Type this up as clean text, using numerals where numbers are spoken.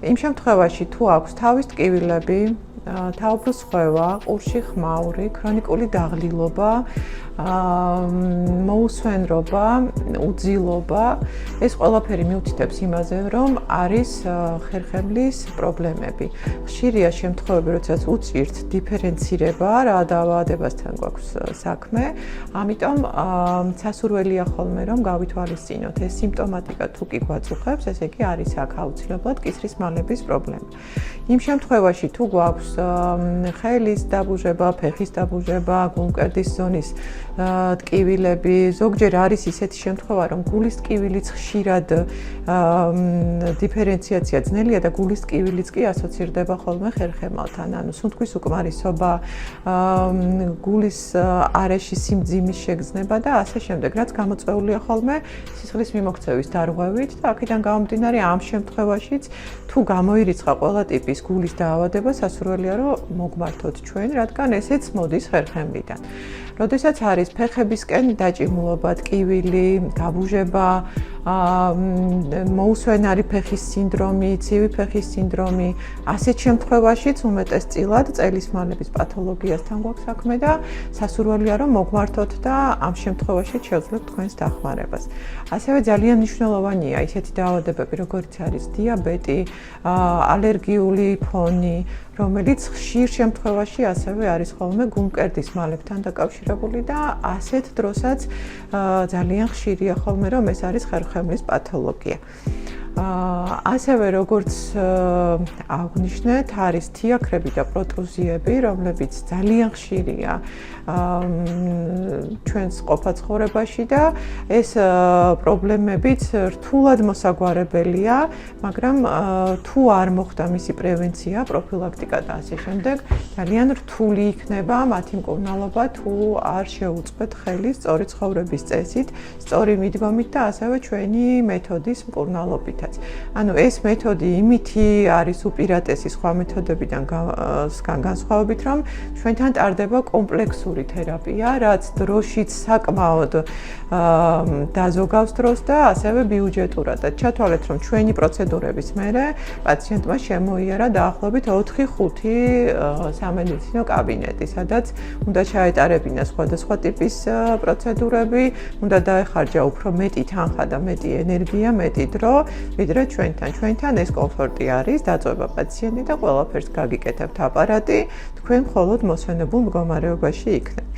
იმ შემთხვევაში თუ აქვს თავის ტკივილები, თაობრივ სხვევა, ყურში ხმაური, ქრონიკული დაღლილობა, მოუსვენრობა, უძილობა, ეს ყველაფერი მიუთითებს იმაზე, რომ არის ხერხემლის პრობლემები. ხშირია შემთხვევები, როდესაც უწირთ დიფერენცირება, რა დაავადებასთან გვაქვს საქმე, ამიტომ სასურველია ხოლმე, რომ გავითვალისწინოთ ეს სიმპტომატიკა თუ კი გვაწუხებს, ესე იგი არის აქ აუცილებლად კისრის მალების პრობლემა. იმ შემთხვევაში თუ გვაქვს ხელის დაბუჟება, ფეხის დაბუჟება, გულმკერდის ზონის ტკივილები, ზოგჯერ არის ისეთი შემთხვევა, რომ გულის ტკივილიც ხშირად დიფერენციაცია ძნელია და გულის ტკივილიც კი ასოცირდება ხოლმე ხერხემალთან, ანუ სუნთქვის უკმარისობა, გულის არეში სიმძიმის შეგრძნება და ასე შემდეგ, რაც გამოწვეულია ხოლმე სისხლის მიმოქცევის დარღვევით და აქედან გამომდინარე ამ შემთხვევაშიც თუ გამოირიცხა ყველა ტიპის გულის დაავადება, სასურველია რომ მოგმართოთ ჩვენ, რადგან ესეც მოდის ხერხემლიდან. როდესაც არის ფეხებისკენ დაჭიმულობა, ტკივილი, გაბუჟება, მოუსვენარი ფეხის სინდრომი, ცივი ფეხის სინდრომი, ასეთ შემთხვევაშიც უმეტესწილად წელის მალების პათოლოგიასთან გვაქვს საქმე და სასურველია რომ მოგმართოთ და ამ შემთხვევაში შევძლებთ თქვენს დახმარებას. ასევე ძალიან მნიშვნელოვანია ისეთი დაავადებები, როგორც არის დიაბეტი, ალერგიული ფონი, რომელიც ხშირ შემთხვევაში ასევე არის ხოლმე გულმკერდის მალებთან დაკავშირებული და ასეთ დროსაც ძალიან ხშირია ხოლმე რომ ეს არის ხერხემლის პათოლოგია. ასევე როგორც აღვნიშნეთ, არის თიაქრები და პროტრუზიები, რომლებიც ძალიან ხშირია ჩვენს ყოფა-ცხოვრებაში და ეს პრობლემებიც რთულად მოსაგვარებელია, მაგრამ თუ არ მოხდა მისი პრევენცია, პროფილაქტიკა და ასე შემდეგ, ძალიან რთული იქნება მათი მკურნალობა, თუ არ შეუწყეთ ხელი სწორი ცხოვრების წესით, სწორი მიდგომით და ასევე ჩვენი მეთოდის მკურნალობით. ანუ ეს მეთოდი იმითი არის უპირატესი სხვა მეთოდებიდან განსხვავებით, რომ ჩვენთან ტარდება კომპლექსური თერაპია, რაც დროშიც საკმაოდ დაზოგავს დროს და ასევე ბიუჯეტურად. ჩათვალეთ, რომ ჩვენი პროცედურების მერე პაციენტმა შემოიარა დაახლოებით 4-5 სამედიცინო კაბინეტი, სადაც უნდა ჩაეტარებინა სხვადასხვა ტიპის პროცედურები, უნდა დაეხარჯა უფრო მეტი თანხა და მეტი ენერგია, მეტი დრო, ვიდრე ჩვენთან ეს კომფორტი არის, დაწვება პაციენტი და ყველაფერს გაგიკეთებთ აპარატი, თქვენ მხოლოდ მოსვენებულ მდგომარეობაში იქნებით.